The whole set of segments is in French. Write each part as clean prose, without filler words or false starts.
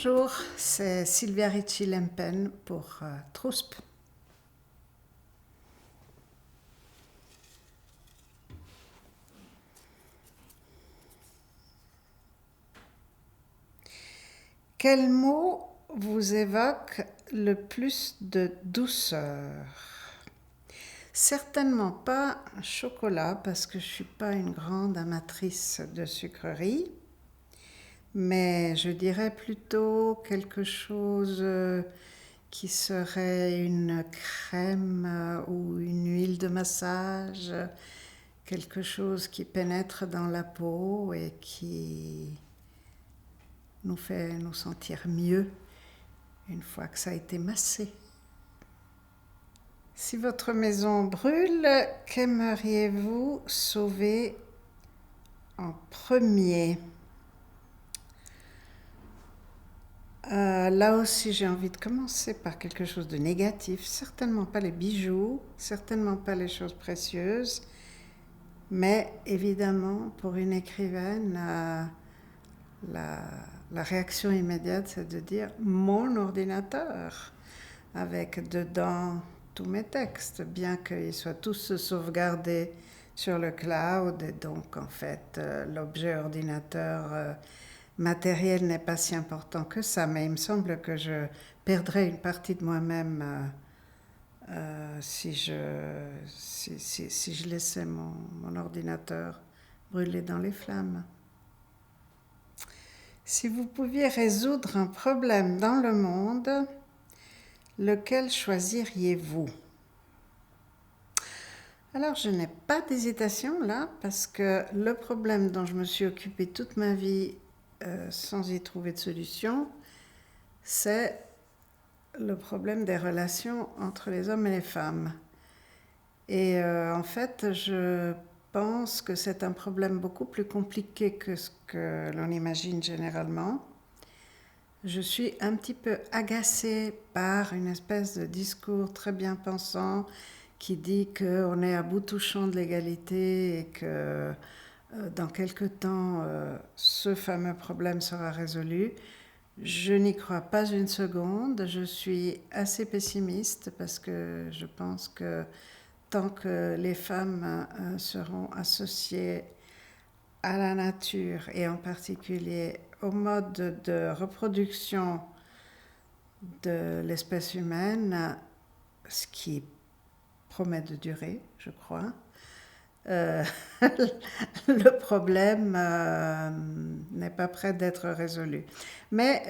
Bonjour, c'est Sylvia Ricci-Lempen pour Trousp. Quel mot vous évoque le plus de douceur? Certainement pas chocolat parce que je ne suis pas une grande amatrice de sucreries, mais je dirais plutôt quelque chose qui serait une crème ou une huile de massage, quelque chose qui pénètre dans la peau et qui nous fait nous sentir mieux une fois que ça a été massé. Si votre maison brûle, qu'aimeriez-vous sauver en premier? Là aussi, j'ai envie de commencer par quelque chose de négatif. Certainement pas les bijoux, certainement pas les choses précieuses, mais évidemment, pour une écrivaine, la réaction immédiate, c'est de dire mon ordinateur, avec dedans tous mes textes, bien qu'ils soient tous sauvegardés sur le cloud, et donc en fait l'objet ordinateur matériel n'est pas si important que ça, mais il me semble que je perdrais une partie de moi-même si je laissais mon ordinateur brûler dans les flammes. Si vous pouviez résoudre un problème dans le monde, lequel choisiriez-vous? Alors, je n'ai pas d'hésitation là, parce que le problème dont je me suis occupée toute ma vie sans y trouver de solution, c'est le problème des relations entre les hommes et les femmes. Et en fait, je pense que c'est un problème beaucoup plus compliqué que ce que l'on imagine généralement. Je suis un petit peu agacée par une espèce de discours très bien pensant qui dit qu'on est à bout touchant de l'égalité et que dans quelque temps, ce fameux problème sera résolu. Je n'y crois pas une seconde. Je suis assez pessimiste parce que je pense que tant que les femmes seront associées à la nature et en particulier au mode de reproduction de l'espèce humaine, ce qui promet de durer, je crois, le problème n'est pas prêt d'être résolu. Mais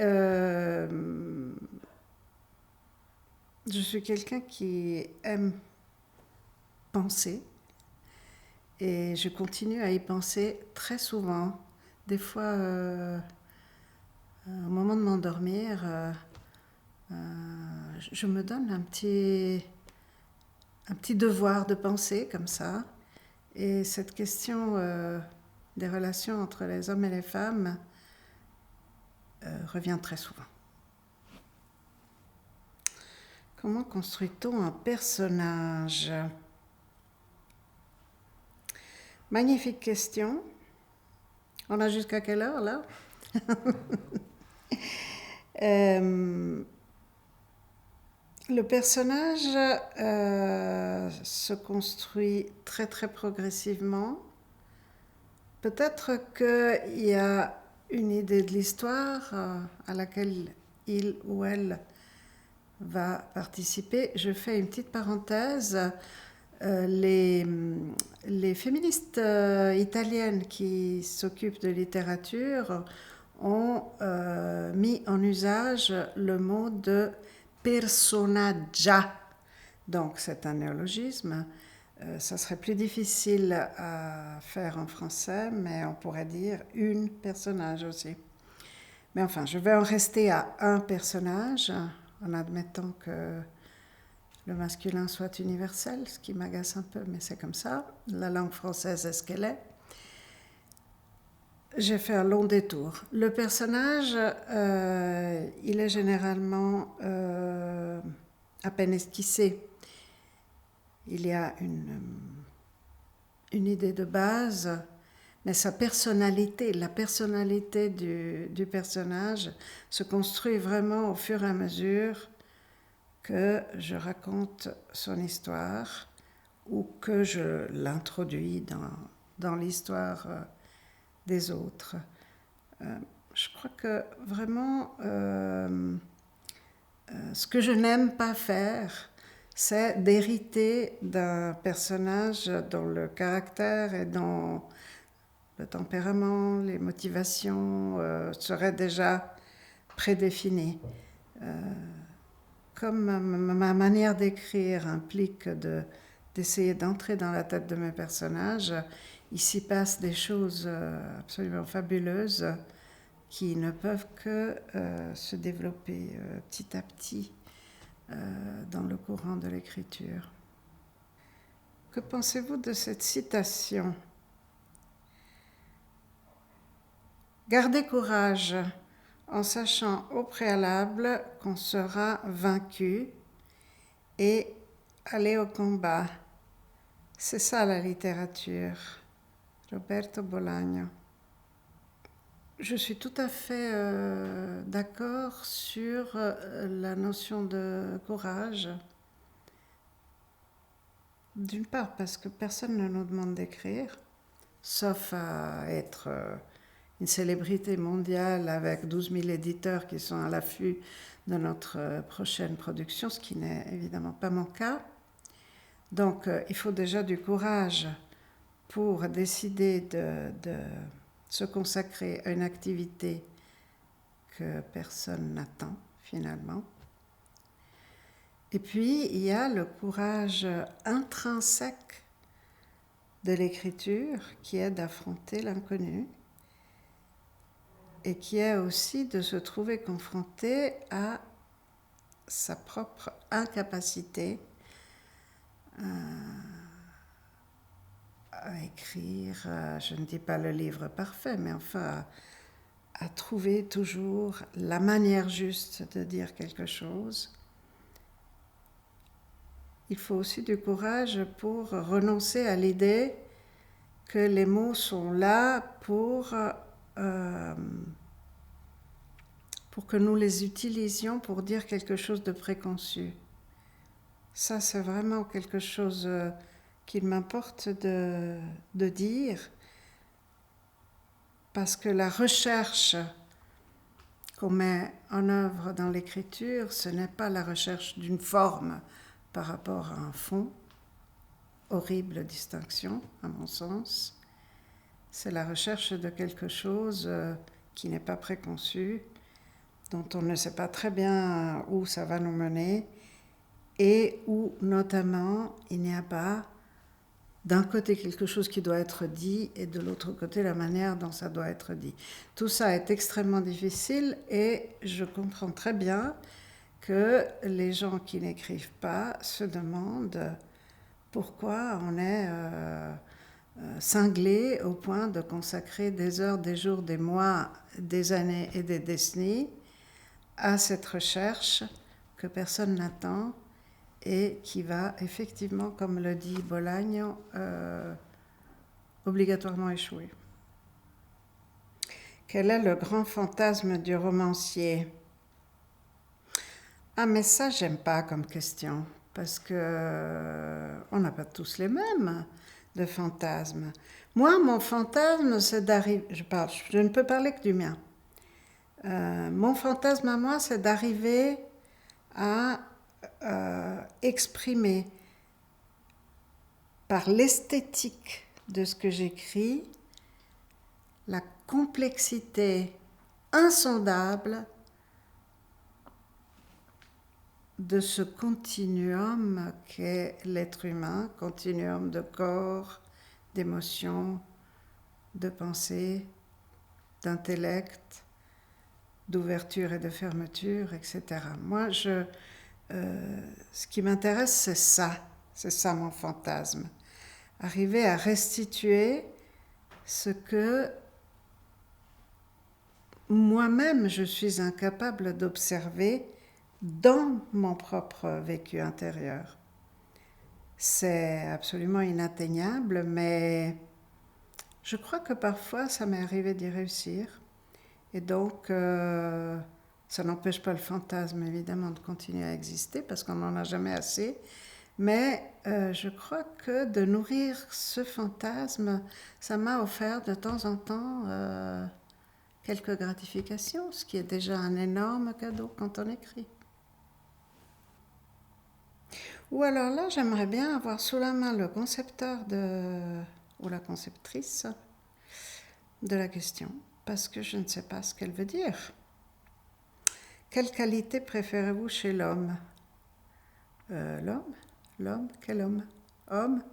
je suis quelqu'un qui aime penser et je continue à y penser très souvent. Des fois, au moment de m'endormir, je me donne un petit devoir de penser comme ça. Et cette question des relations entre les hommes et les femmes revient très souvent. Comment construit-on un personnage? Magnifique question. On a jusqu'à quelle heure là? Le personnage se construit très très progressivement. Peut-être qu'il y a une idée de l'histoire à laquelle il ou elle va participer. Je fais une petite parenthèse. Les féministes italiennes qui s'occupent de littérature ont mis en usage le mot de personaggia. Donc c'est un néologisme. Ça serait plus difficile à faire en français, mais on pourrait dire une personnage aussi. Mais enfin, je vais en rester à un personnage, en admettant que le masculin soit universel, ce qui m'agace un peu, mais c'est comme ça. La langue française est ce qu'elle est. J'ai fait un long détour. Le personnage, il est généralement à peine esquissé. Il y a une idée de base, mais sa personnalité, la personnalité du personnage se construit vraiment au fur et à mesure que je raconte son histoire ou que je l'introduis dans l'histoire des autres. Je crois que vraiment, ce que je n'aime pas faire, c'est d'hériter d'un personnage dont le caractère et dont le tempérament, les motivations seraient déjà prédéfinis. Comme ma manière d'écrire implique d'essayer d'entrer dans la tête de mes personnages, il s'y passe des choses absolument fabuleuses qui ne peuvent que se développer petit à petit dans le courant de l'écriture. Que pensez-vous de cette citation ? Gardez courage en sachant au préalable qu'on sera vaincu et aller au combat. C'est ça la littérature. Roberto Bolaño. Je suis tout à fait d'accord sur la notion de courage. D'une part parce que personne ne nous demande d'écrire, sauf à être une célébrité mondiale avec 12 000 éditeurs qui sont à l'affût de notre prochaine production, ce qui n'est évidemment pas mon cas. Donc il faut déjà du courage pour décider de se consacrer à une activité que personne n'attend finalement. Et puis il y a le courage intrinsèque de l'écriture qui est d'affronter l'inconnu et qui est aussi de se trouver confronté à sa propre incapacité à écrire, je ne dis pas le livre parfait, mais enfin à trouver toujours la manière juste de dire quelque chose. Il faut aussi du courage pour renoncer à l'idée que les mots sont là pour que nous les utilisions pour dire quelque chose de préconçu. Ça, c'est vraiment quelque chose qu'il m'importe de dire, parce que la recherche qu'on met en œuvre dans l'écriture, ce n'est pas la recherche d'une forme par rapport à un fond, horrible distinction à mon sens, c'est la recherche de quelque chose qui n'est pas préconçu, dont on ne sait pas très bien où ça va nous mener, et où notamment il n'y a pas d'un côté quelque chose qui doit être dit et de l'autre côté la manière dont ça doit être dit. Tout ça est extrêmement difficile et je comprends très bien que les gens qui n'écrivent pas se demandent pourquoi on est cinglé au point de consacrer des heures, des jours, des mois, des années et des décennies à cette recherche que personne n'attend et qui va effectivement, comme le dit Bolaño, obligatoirement échouer. Quel est le grand fantasme du romancier ? Ah, mais ça, j'aime pas comme question, parce que on n'a pas tous les mêmes de fantasmes. Moi, mon fantasme, c'est d'arriver... Je ne peux parler que du mien. Mon fantasme à moi, c'est d'arriver à exprimer par l'esthétique de ce que j'écris la complexité insondable de ce continuum qu'est l'être humain, continuum de corps, d'émotions, de pensée, d'intellect, d'ouverture et de fermeture, etc. Moi, ce qui m'intéresse, c'est ça mon fantasme. Arriver à restituer ce que moi-même je suis incapable d'observer dans mon propre vécu intérieur. C'est absolument inatteignable, mais Je crois que parfois ça m'est arrivé d'y réussir. Et donc, ça n'empêche pas le fantasme, évidemment, de continuer à exister parce qu'on n'en a jamais assez. Mais je crois que de nourrir ce fantasme, ça m'a offert de temps en temps quelques gratifications, ce qui est déjà un énorme cadeau quand on écrit. Ou alors là, j'aimerais bien avoir sous la main le concepteur ou la conceptrice de la question, parce que je ne sais pas ce qu'elle veut dire. Quelle qualité préférez-vous chez l'homme? L'homme? L'homme? Quel homme? Homme?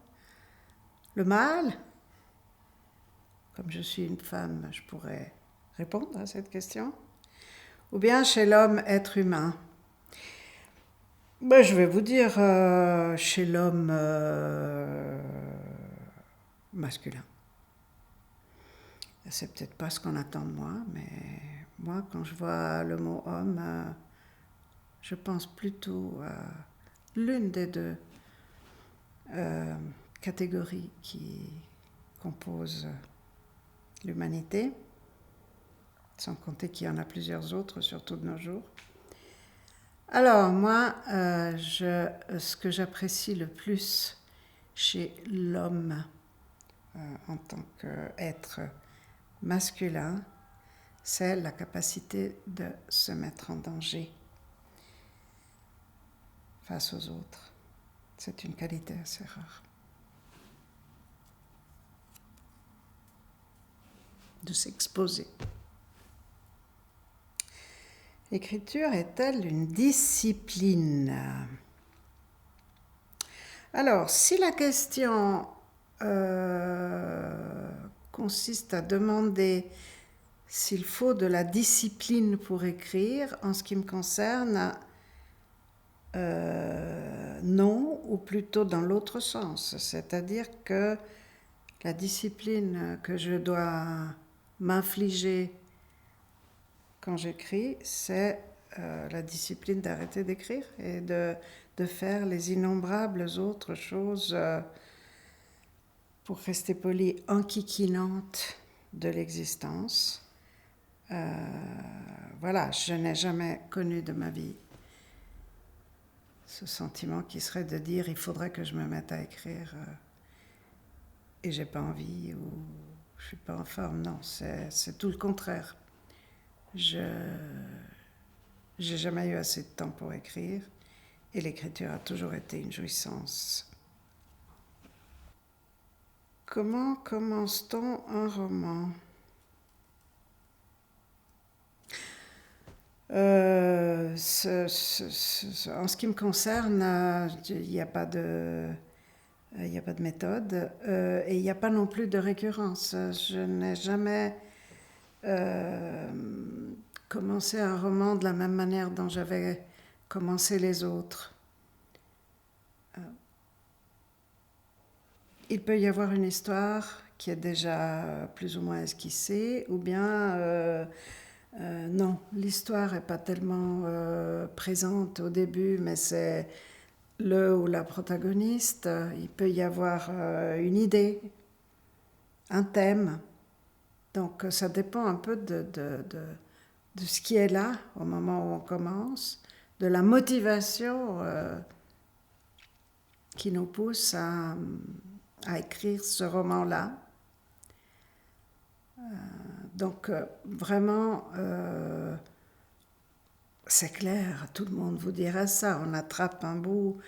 Le mâle? Comme je suis une femme, je pourrais répondre à cette question. Ou bien chez l'homme, être humain? Ben, je vais vous dire chez l'homme masculin. C'est peut-être pas ce qu'on attend de moi, mais moi, quand je vois le mot homme, je pense plutôt à l'une des deux catégories qui composent l'humanité, sans compter qu'il y en a plusieurs autres, surtout de nos jours. Alors, moi, ce que j'apprécie le plus chez l'homme en tant qu'être masculin, c'est la capacité de se mettre en danger face aux autres. C'est une qualité assez rare. De s'exposer. L'écriture est-elle une discipline? Alors, si la question consiste à demander s'il faut de la discipline pour écrire, en ce qui me concerne, non, ou plutôt dans l'autre sens. C'est-à-dire que la discipline que je dois m'infliger quand j'écris, c'est la discipline d'arrêter d'écrire et de faire les innombrables autres choses, pour rester poli, enquiquinantes de l'existence. Voilà, je n'ai jamais connu de ma vie ce sentiment qui serait de dire il faudrait que je me mette à écrire et j'ai pas envie ou je suis pas en forme. Non, c'est tout le contraire. J'ai jamais eu assez de temps pour écrire et l'écriture a toujours été une jouissance. Comment commence-t-on un roman? En ce qui me concerne, il n'y a pas de méthode et il n'y a pas non plus de récurrence. Je n'ai jamais commencé un roman de la même manière dont j'avais commencé les autres. Il peut y avoir une histoire qui est déjà plus ou moins esquissée, ou bien non, l'histoire n'est pas tellement présente au début, mais c'est le ou la protagoniste. Il peut y avoir une idée, un thème. Donc ça dépend un peu de ce qui est là au moment où on commence, de la motivation qui nous pousse à écrire ce roman-là. Donc vraiment, c'est clair, tout le monde vous dira ça, on attrape un bout,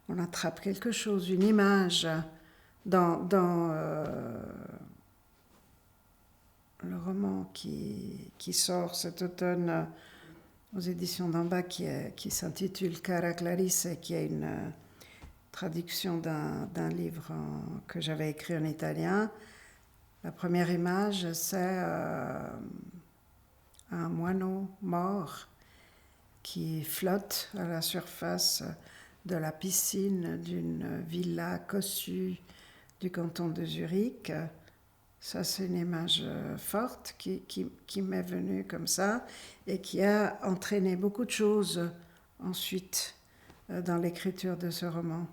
on attrape quelque chose, une image dans le roman qui sort cet automne aux éditions d'en bas qui s'intitule Cara Clarisse et qui est une traduction d'un livre que j'avais écrit en italien. La première image, c'est un moineau mort qui flotte à la surface de la piscine d'une villa cossue du canton de Zurich. Ça, c'est une image forte qui m'est venue comme ça et qui a entraîné beaucoup de choses ensuite dans l'écriture de ce roman.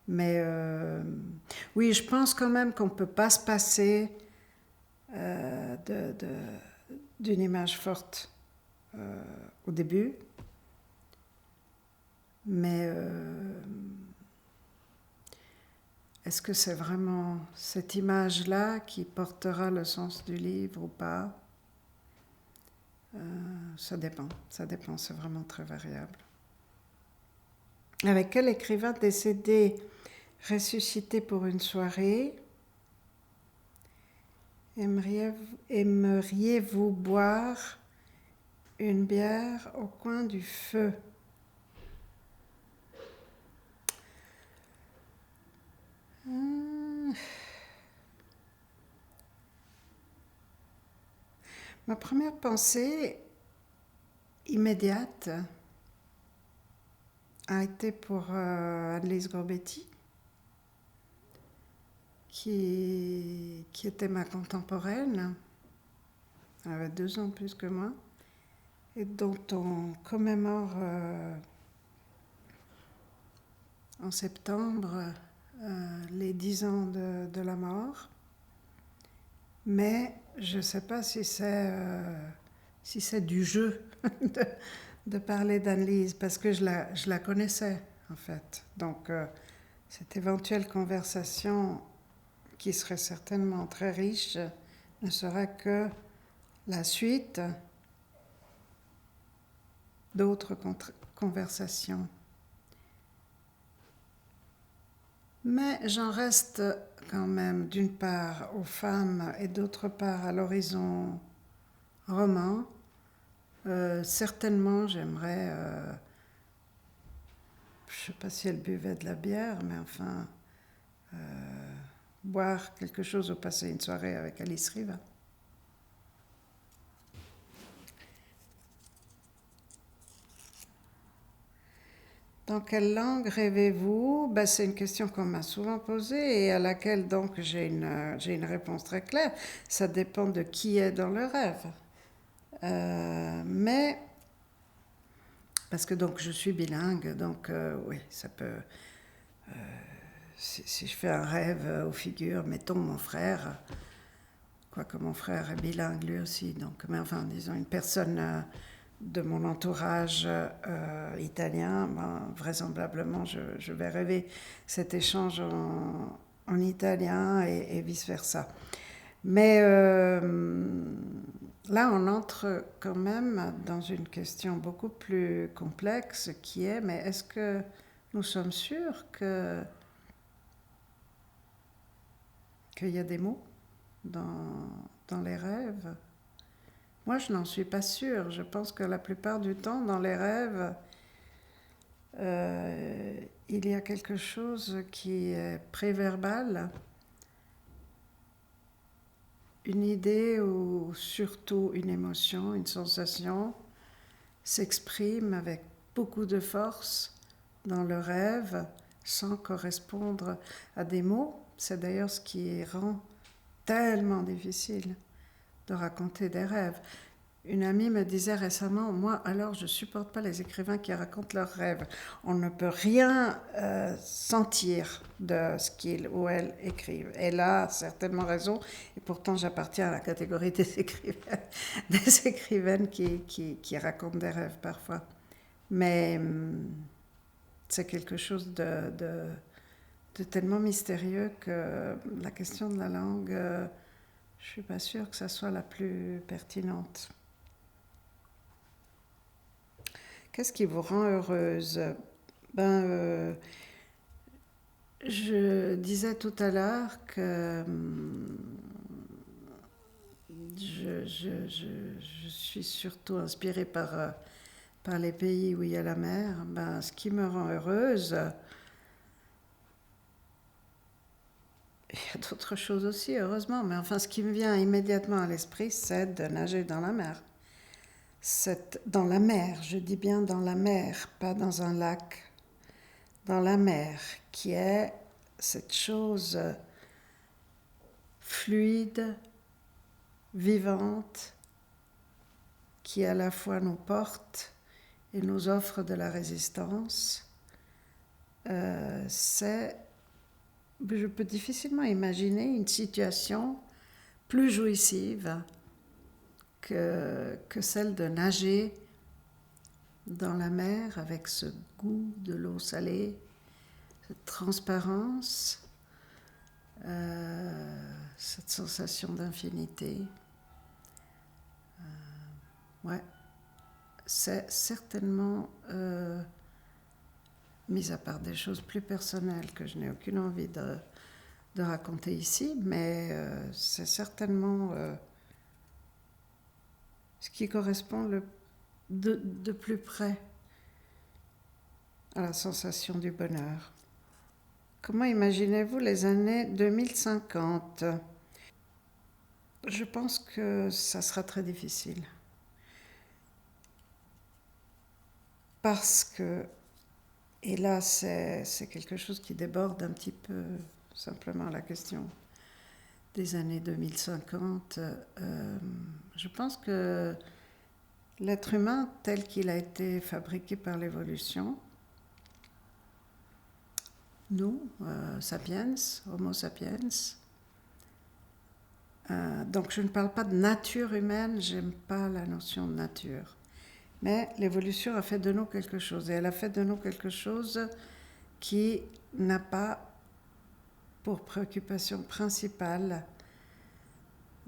Mais oui, je pense quand même qu'on ne peut pas se passer d'une image forte au début, mais est-ce que c'est vraiment cette image-là qui portera le sens du livre ou pas? Ça dépend, c'est vraiment très variable. Avec quel écrivain décédé ressuscité pour une soirée aimeriez-vous boire une bière au coin du feu? Ma première pensée immédiate a été pour Annelise Gorbetti, qui était ma contemporaine. Elle avait 2 ans plus que moi, et dont on commémore en septembre les 10 ans de la mort. Mais je ne sais pas si c'est du jeu de parler d'Annelise, parce que je la connaissais, en fait. Donc, cette éventuelle conversation, qui serait certainement très riche, ne sera que la suite d'autres conversations. Mais j'en reste quand même, d'une part, aux femmes et d'autre part à l'horizon roman. Certainement, j'aimerais, je ne sais pas si elle buvait de la bière, mais enfin, boire quelque chose ou passer une soirée avec Alice Riva. Dans quelle langue rêvez-vous? C'est une question qu'on m'a souvent posée et à laquelle donc j'ai une réponse très claire. Ça dépend de qui est dans le rêve. Mais, parce que donc je suis bilingue, donc oui, ça peut... si je fais un rêve aux figures, mettons mon frère, quoique mon frère est bilingue lui aussi, donc, mais enfin, disons une personne... de mon entourage italien, vraisemblablement je vais rêver cet échange en italien et vice-versa. Mais là, on entre quand même dans une question beaucoup plus complexe qui est, mais est-ce que nous sommes sûrs qu'il y a des mots dans les rêves? Moi, je n'en suis pas sûre. Je pense que la plupart du temps, dans les rêves, il y a quelque chose qui est préverbal, une idée ou surtout une émotion, une sensation s'exprime avec beaucoup de force dans le rêve sans correspondre à des mots. C'est d'ailleurs ce qui rend tellement difficile de raconter des rêves. Une amie me disait récemment, moi alors je ne supporte pas les écrivains qui racontent leurs rêves. On ne peut rien sentir de ce qu'ils ou elles écrivent. Elle a certainement raison, et pourtant j'appartiens à la catégorie des écrivaines qui racontent des rêves parfois. Mais c'est quelque chose de tellement mystérieux que la question de la langue, je ne suis pas sûre que ça soit la plus pertinente. Qu'est-ce qui vous rend heureuse? Je disais tout à l'heure que je suis surtout inspirée par les pays où il y a la mer. Ce qui me rend heureuse, il y a d'autres choses aussi, heureusement, mais enfin, ce qui me vient immédiatement à l'esprit, c'est de nager dans la mer. Dans la mer, je dis bien dans la mer, pas dans un lac, dans la mer, qui est cette chose fluide, vivante, qui à la fois nous porte et nous offre de la résistance. Je peux difficilement imaginer une situation plus jouissive que celle de nager dans la mer avec ce goût de l'eau salée, cette transparence, cette sensation d'infinité. Ouais, c'est certainement, mis à part des choses plus personnelles que je n'ai aucune envie de raconter ici, mais c'est certainement ce qui correspond de plus près à la sensation du bonheur. Comment imaginez-vous les années 2050 ? Je pense que ça sera très difficile. Parce que, et là c'est quelque chose qui déborde un petit peu simplement la question des années 2050, je pense que l'être humain tel qu'il a été fabriqué par l'évolution, nous, sapiens, Homo sapiens, donc je ne parle pas de nature humaine, j'aime pas la notion de nature, mais l'évolution a fait de nous quelque chose, et elle a fait de nous quelque chose qui n'a pas pour préoccupation principale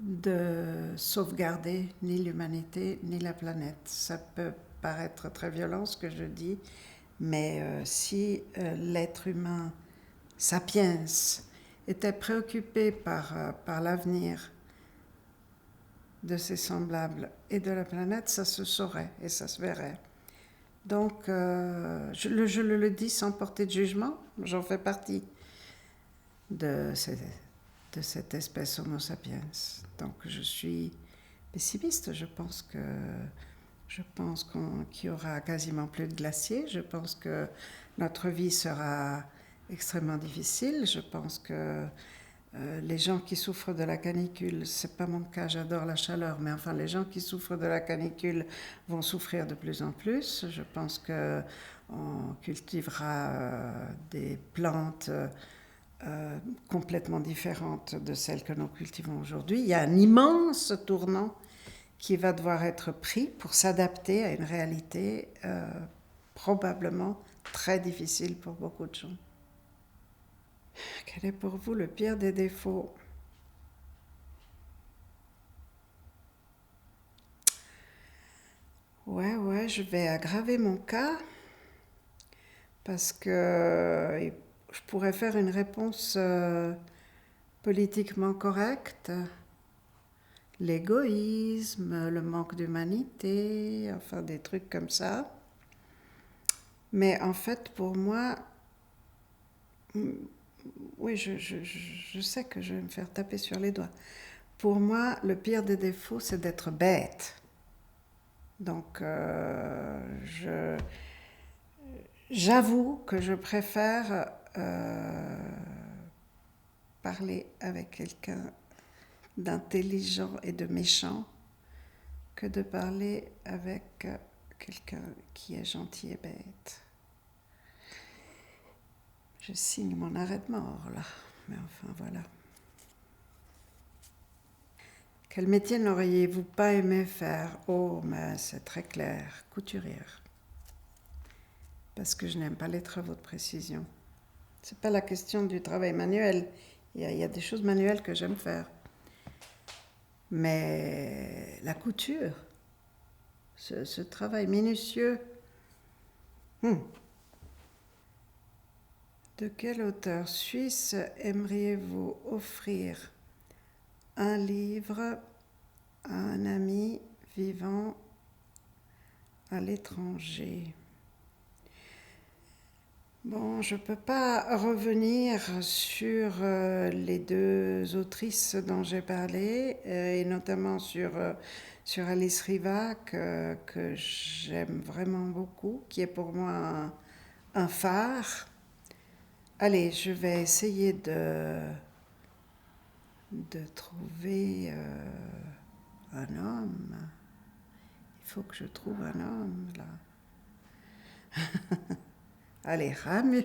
de sauvegarder ni l'humanité ni la planète. Ça peut paraître très violent ce que je dis, mais si l'être humain, sapiens, était préoccupé par l'avenir de ses semblables et de la planète, ça se saurait et ça se verrait. Donc, je le dis sans porter de jugement, j'en fais partie de cette espèce Homo sapiens. Donc, je suis pessimiste. Je pense qu'il y aura quasiment plus de glaciers. Je pense que notre vie sera extrêmement difficile. Je pense que les gens qui souffrent de la canicule, c'est pas mon cas, j'adore la chaleur, mais enfin les gens qui souffrent de la canicule vont souffrir de plus en plus. Je pense qu'on cultivera des plantes complètement différentes de celles que nous cultivons aujourd'hui. Il y a un immense tournant qui va devoir être pris pour s'adapter à une réalité probablement très difficile pour beaucoup de gens. Quel est pour vous le pire des défauts ? Ouais, je vais aggraver mon cas parce que je pourrais faire une réponse politiquement correcte. L'égoïsme, le manque d'humanité, enfin des trucs comme ça. Mais en fait, pour moi, oui, je sais que je vais me faire taper sur les doigts. Pour moi, le pire des défauts, c'est d'être bête. Donc, j'avoue que je préfère parler avec quelqu'un d'intelligent et de méchant que de parler avec quelqu'un qui est gentil et bête. Je signe mon arrêt de mort, là. Mais enfin, voilà. Quel métier n'auriez-vous pas aimé faire ? Oh, mais c'est très clair, couturière. Parce que je n'aime pas les travaux de précision. C'est pas la question du travail manuel. Il y a des choses manuelles que j'aime faire. Mais la couture, ce travail minutieux. De quel auteur suisse aimeriez-vous offrir un livre à un ami vivant à l'étranger ? Bon, je ne peux pas revenir sur les deux autrices dont j'ai parlé, et notamment sur Alice Riva, que j'aime vraiment beaucoup, qui est pour moi un phare. Allez, je vais essayer de trouver un homme. Il faut que je trouve un homme, là. Allez, Ramu.